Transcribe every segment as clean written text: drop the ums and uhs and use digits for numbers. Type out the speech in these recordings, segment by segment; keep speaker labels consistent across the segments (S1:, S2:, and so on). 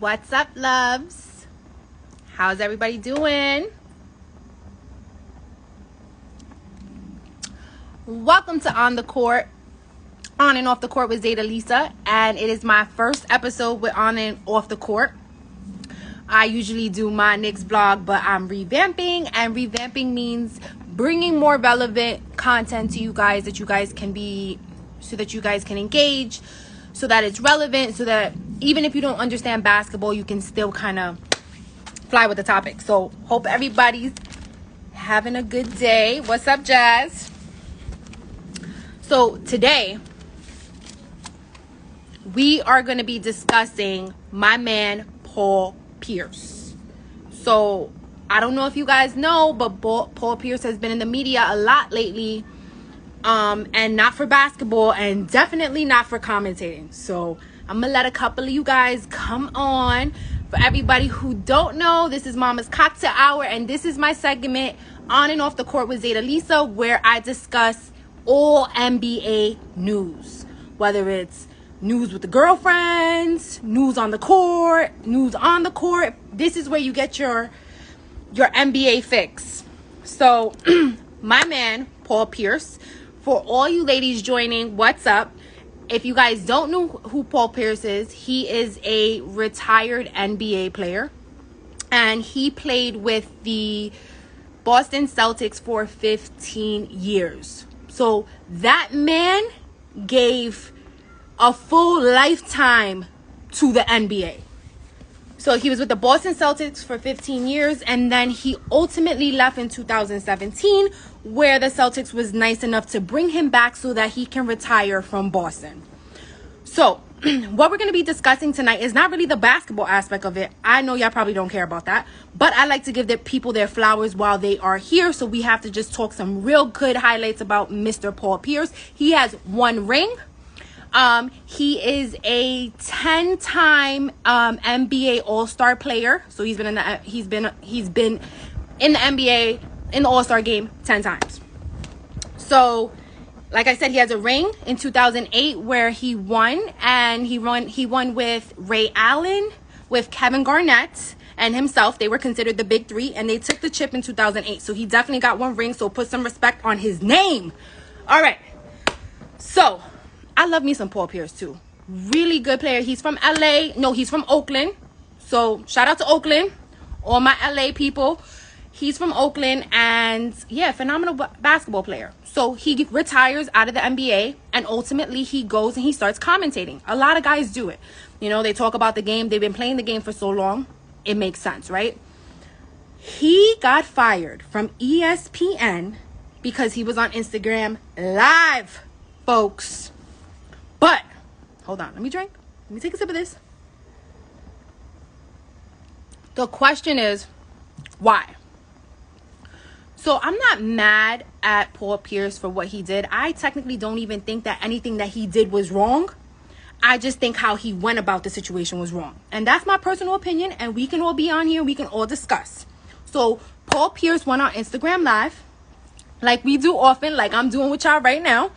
S1: What's up, loves? How's everybody doing? Welcome to On and Off the Court with Zaida Lisa, and it is my first episode with On and Off the Court. I usually do my Knicks blog, but I'm revamping, and revamping means bringing more relevant content to you guys that you guys can engage, so that it's relevant, so that even if you don't understand basketball, you can still kind of fly with the topic. So hope everybody's having a good day. What's up, Jazz? So today we are going to be discussing my man Paul Pierce. So I don't know if you guys know, but Paul Pierce has been in the media a lot lately, and not for basketball, and definitely not for commentating. So I'm gonna let a couple of you guys come on. For everybody who don't know, this is Mama's Cocktail Hour, and this is my segment On and Off the Court with Zaida Lisa, where I discuss all NBA news, whether it's news with the girlfriends, news on the court, news on the court. This is where you get your NBA fix. So my man Paul Pierce, for all you ladies joining, what's up? If you guys don't know who Paul Pierce is, he is a retired NBA player, and he played with the Boston Celtics for 15 years. So that man gave a full lifetime to the NBA. So he was with the Boston Celtics for 15 years, and then he ultimately left in 2017, where the Celtics was nice enough to bring him back so that he can retire from Boston. So what we're going to be discussing tonight is not really the basketball aspect of it. I know y'all probably don't care about that, but I like to give the people their flowers while they are here. So we have to just talk some real good highlights about Mr. Paul Pierce. He has one ring. He is a 10-time NBA All-Star player. So he's been in the NBA in the All-Star game 10 times. So like I said, he has a ring in 2008 where he won, and he won with Ray Allen, with Kevin Garnett, and himself. They were considered the big three, and they took the chip in 2008. So he definitely got one ring. So put some respect on his name. All right. So I love me some Paul Pierce too. Really good player. He's from LA. No, he's from Oakland. So shout out to Oakland, all my LA people. He's from Oakland, and yeah, phenomenal basketball player. So he retires out of the NBA, and ultimately he goes and he starts commentating. A lot of guys do it. You know, they talk about the game. They've been playing the game for so long. It makes sense, right? He got fired from ESPN because he was on Instagram Live, folks. But hold on, let me drink. Let me take a sip of this. The question is, why? So I'm not mad at Paul Pierce for what he did. I technically don't even think that anything that he did was wrong. I just think how he went about the situation was wrong. And that's my personal opinion, and we can all be on here. We can all discuss. So Paul Pierce went on Instagram Live, like we do often, like I'm doing with y'all right now.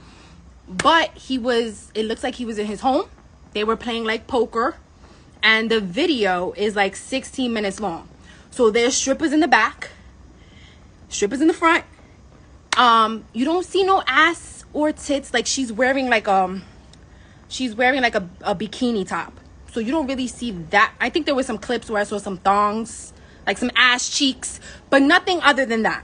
S1: But it looks like he was in his home. They were playing like poker, and the video is like 16 minutes long. So there's strippers in the back, strippers in the front. You don't see no ass or tits. Like she's wearing like a bikini top. So you don't really see that. I think there was some clips where I saw some thongs, like some ass cheeks, but nothing other than that.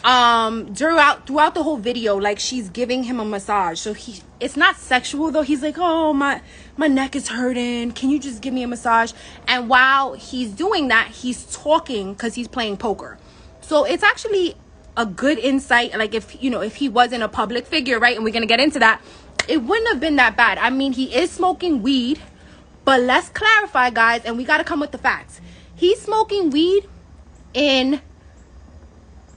S1: Throughout the whole video, like she's giving him a massage. So it's not sexual though. He's like, oh, my neck is hurting. Can you just give me a massage? And while he's doing that, he's talking because he's playing poker. So it's actually a good insight. Like if he wasn't a public figure, right? And we're going to get into that. It wouldn't have been that bad. I mean, he is smoking weed, but let's clarify, guys. And we got to come with the facts. He's smoking weed in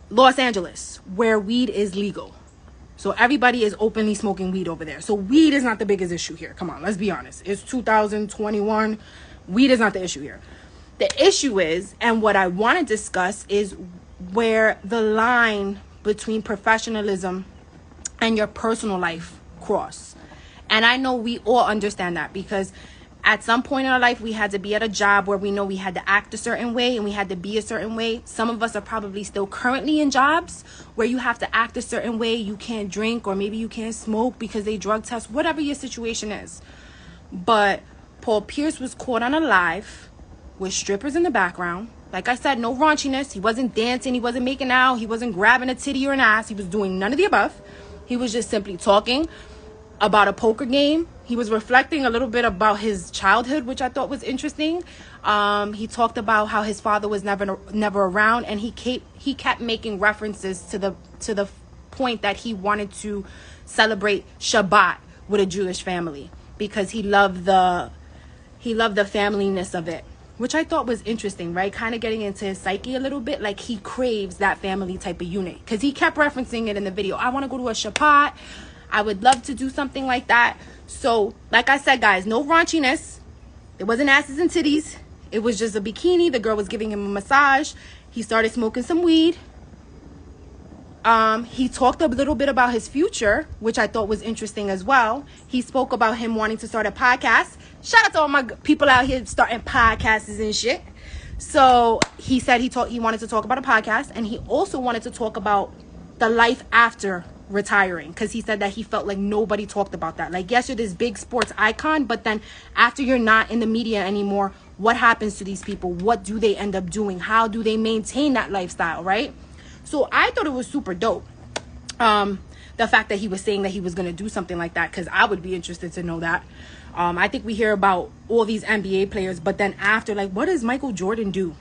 S1: Los Angeles, where weed is legal. So everybody is openly smoking weed over there. So weed is not the biggest issue here. Come on, let's be honest. It's 2021. Weed is not the issue here. The issue is, and what I want to discuss is where the line between professionalism and your personal life cross. And I know we all understand that, because At some point in our life, we had to be at a job where we know we had to act a certain way and we had to be a certain way. Some of us are probably still currently in jobs where you have to act a certain way. You can't drink, or maybe you can't smoke because they drug test, whatever your situation is. But Paul Pierce was caught on a live with strippers in the background. Like I said, no raunchiness. He wasn't dancing. He wasn't making out. He wasn't grabbing a titty or an ass. He was doing none of the above. He was just simply talking about a poker game. He was reflecting a little bit about his childhood, which I thought was interesting. He talked about how his father was never around, and he kept making references to the point that he wanted to celebrate Shabbat with a Jewish family because he loved the familyness of it, which I thought was interesting, right? Kind of getting into his psyche a little bit, like he craves that family type of unit because he kept referencing it in the video. I want to go to a Shabbat. I would love to do something like that. So, like I said, guys, no raunchiness. It wasn't asses and titties. It was just a bikini. The girl was giving him a massage. He started smoking some weed. He talked a little bit about his future, which I thought was interesting as well. He spoke about him wanting to start a podcast. Shout out to all my people out here starting podcasts and shit. So he said he wanted to talk about a podcast, and he also wanted to talk about the life after retiring, because he said that he felt like nobody talked about that. Like, yes, you're this big sports icon, but then after you're not in the media anymore, what happens to these people? What do they end up doing? How do they maintain that lifestyle, right? So I thought it was super dope, the fact that he was saying that he was going to do something like that, because I would be interested to know that. I think we hear about all these NBA players, but then after, like, what does Michael Jordan do?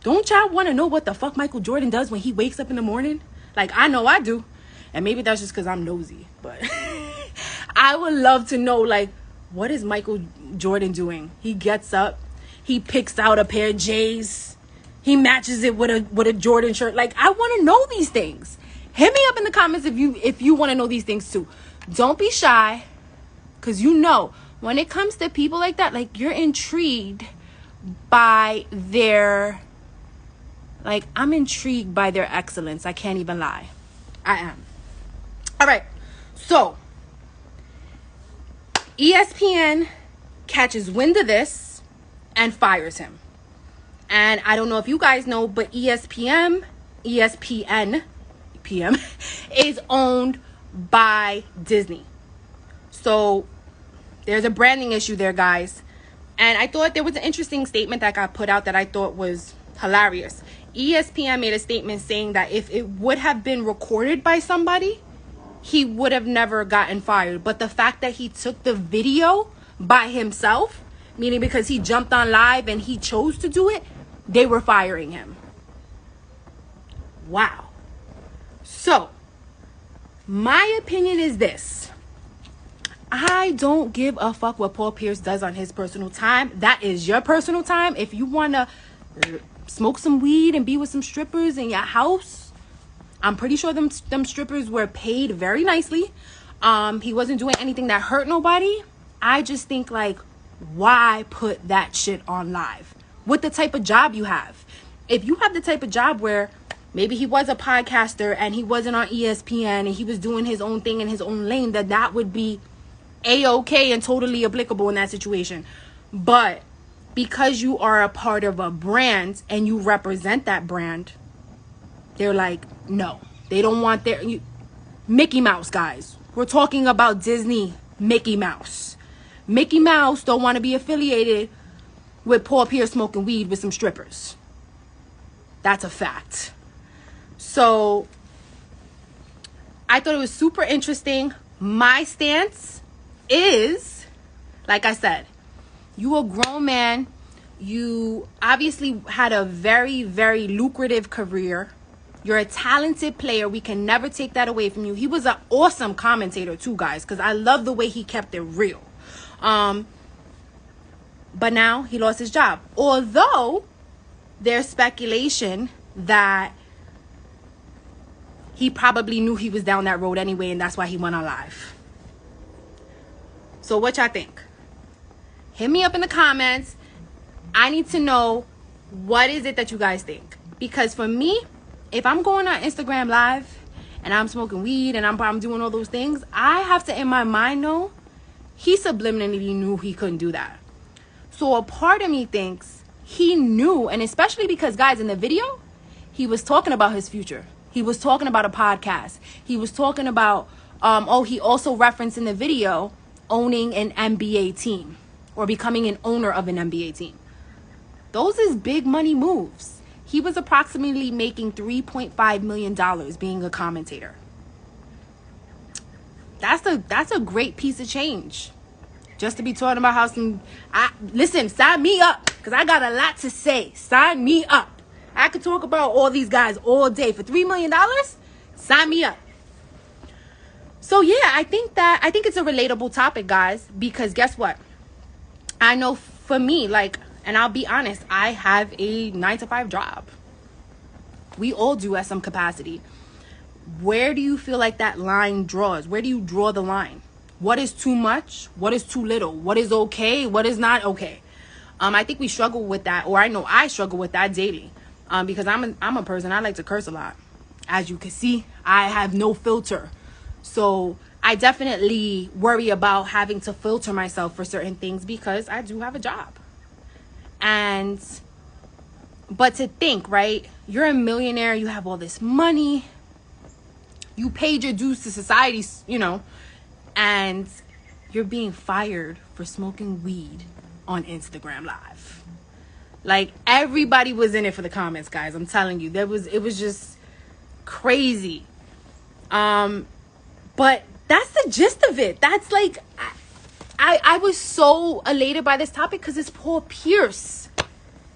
S1: Don't y'all want to know what the fuck Michael Jordan does when he wakes up in the morning? Like, I know I do. And maybe that's just because I'm nosy, but I would love to know, like, what is Michael Jordan doing? He gets up, he picks out a pair of J's, he matches it with a Jordan shirt. Like, I want to know these things. Hit me up in the comments if you want to know these things too. Don't be shy, because you know, when it comes to people like that, like, you're intrigued by their, like, I'm intrigued by their excellence. I can't even lie. I am. All right, so ESPN catches wind of this and fires him. And I don't know if you guys know, but ESPN is owned by Disney. So there's a branding issue there, guys. And I thought there was an interesting statement that got put out that I thought was hilarious. ESPN made a statement saying that if it would have been recorded by somebody, he would have never gotten fired. But the fact that he took the video by himself, meaning because he jumped on live and he chose to do it, they were firing him. Wow. So, my opinion is this. I don't give a fuck what Paul Pierce does on his personal time. That is your personal time. If you want to smoke some weed and be with some strippers in your house, I'm pretty sure them strippers were paid very nicely. He wasn't doing anything that hurt nobody. I just think, like, why put that shit on live with the type of job you have? If you have the type of job where maybe he was a podcaster and he wasn't on ESPN and he was doing his own thing in his own lane, that would be A-okay and totally applicable in that situation. But because you are a part of a brand and you represent that brand, they're like, no, they don't want their Mickey Mouse, guys. We're talking about Disney Mickey Mouse. Mickey Mouse don't want to be affiliated with Paul Pierce smoking weed with some strippers. That's a fact. So I thought it was super interesting. My stance is, like I said, you a grown man. You obviously had a very, very lucrative career. You're a talented player. We can never take that away from you. He was an awesome commentator too, guys, because I love the way he kept it real. But now he lost his job. Although there's speculation that he probably knew he was down that road anyway, and that's why he went on live. So what y'all think? Hit me up in the comments. I need to know, what is it that you guys think? Because for me, if I'm going on Instagram live and I'm smoking weed and I'm doing all those things, I have to, in my mind, know he subliminally knew he couldn't do that. So a part of me thinks he knew, and especially because, guys, in the video, he was talking about his future. He was talking about a podcast. He was talking about, he also referenced in the video owning an NBA team or becoming an owner of an NBA team. Those is big money moves. He was approximately making $3.5 million being a commentator. That's a great piece of change. Just to be talking about how listen, sign me up, because I got a lot to say. Sign me up. I could talk about all these guys all day. For $3 million, sign me up. So yeah, I think it's a relatable topic, guys, because guess what? I know for me, and I'll be honest, I have a 9-to-5 job. We all do at some capacity. Where do you feel like that line draws? Where do you draw the line? What is too much? What is too little? What is okay? What is not okay? I think we struggle with that, or I know I struggle with that daily, because I'm a person, I like to curse a lot. As you can see, I have no filter. So I definitely worry about having to filter myself for certain things because I do have a job. But to think, right? You're a millionaire, you have all this money, you paid your dues to society, and you're being fired for smoking weed on Instagram Live. Everybody was in it for the comments, guys. I'm telling you, it was just crazy. But that's the gist of it. That's I was so elated by this topic because it's Paul Pierce.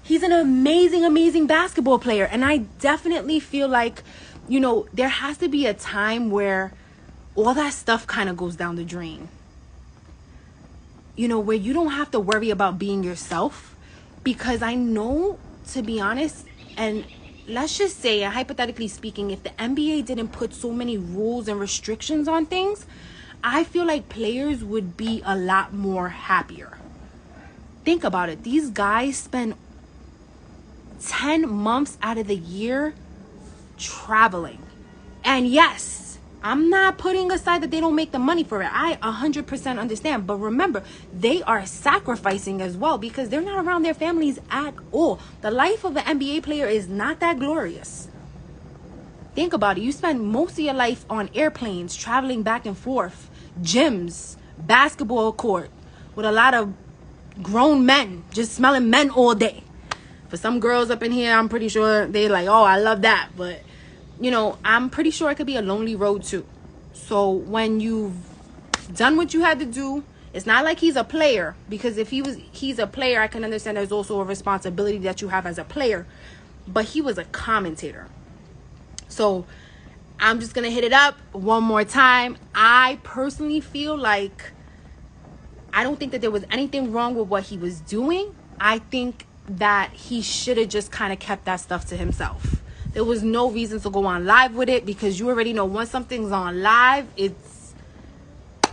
S1: He's an amazing, amazing basketball player. And I definitely feel like, there has to be a time where all that stuff kind of goes down the drain. Where you don't have to worry about being yourself. Because I know, to be honest, and let's just say, hypothetically speaking, if the NBA didn't put so many rules and restrictions on things, I feel like players would be a lot more happier. Think about it. These guys spend 10 months out of the year traveling. And yes, I'm not putting aside that they don't make the money for it. I 100% understand. But remember, they are sacrificing as well because they're not around their families at all. The life of an NBA player is not that glorious. Think about it. You spend most of your life on airplanes, traveling back and forth, gyms, basketball court, with a lot of grown men, just smelling men all day. For some girls up in here, I'm pretty sure they oh, I love that. But, I'm pretty sure it could be a lonely road too. So when you've done what you had to do, it's not like he's a player. Because if he's a player, I can understand there's also a responsibility that you have as a player. But he was a commentator. So I'm just going to hit it up one more time. I personally feel like I don't think that there was anything wrong with what he was doing. I think that he should have just kind of kept that stuff to himself. There was no reason to go on live with it because you already know once something's on live,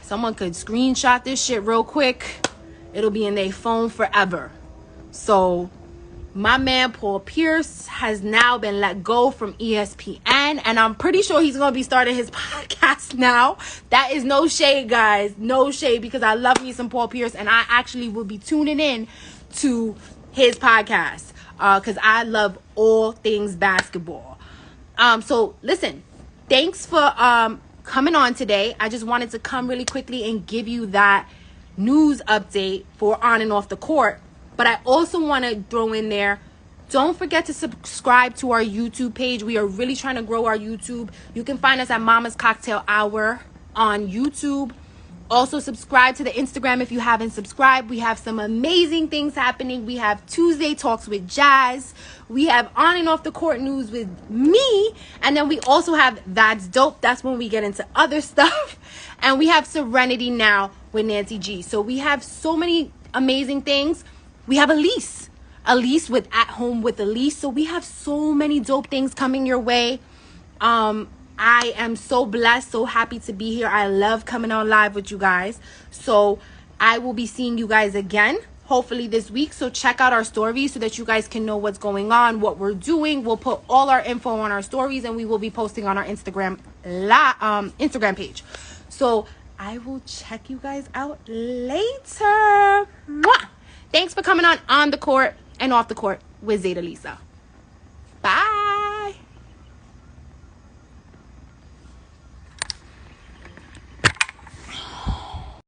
S1: someone could screenshot this shit real quick. It'll be in their phone forever. So my man Paul Pierce has now been let go from ESPN, and I'm pretty sure he's going to be starting his podcast now. That is no shade, guys. No shade, because I love me some Paul Pierce, and I actually will be tuning in to his podcast because I love all things basketball. So listen, thanks for coming on today. I just wanted to come really quickly and give you that news update for on and off the court. But I also want to throw in there, don't forget to subscribe to our YouTube page. We are really trying to grow our YouTube. You can find us at Mama's Cocktail Hour on YouTube. Also subscribe to the Instagram if you haven't subscribed. We have some amazing things happening. We have Tuesday Talks with Jazz. We have on and off the court news with me. And then we also have That's Dope. That's when we get into other stuff. And we have Serenity Now with Nancy G. So we have so many amazing things. We have Elise with At Home with Elise. So we have so many dope things coming your way. I am so blessed, so happy to be here. I love coming on live with you guys. So I will be seeing you guys again, hopefully this week. So check out our stories so that you guys can know what's going on, what we're doing. We'll put all our info on our stories, and we will be posting on our Instagram page. So I will check you guys out later. Mwah! Thanks for coming on the court and off the court with Zaida Lisa.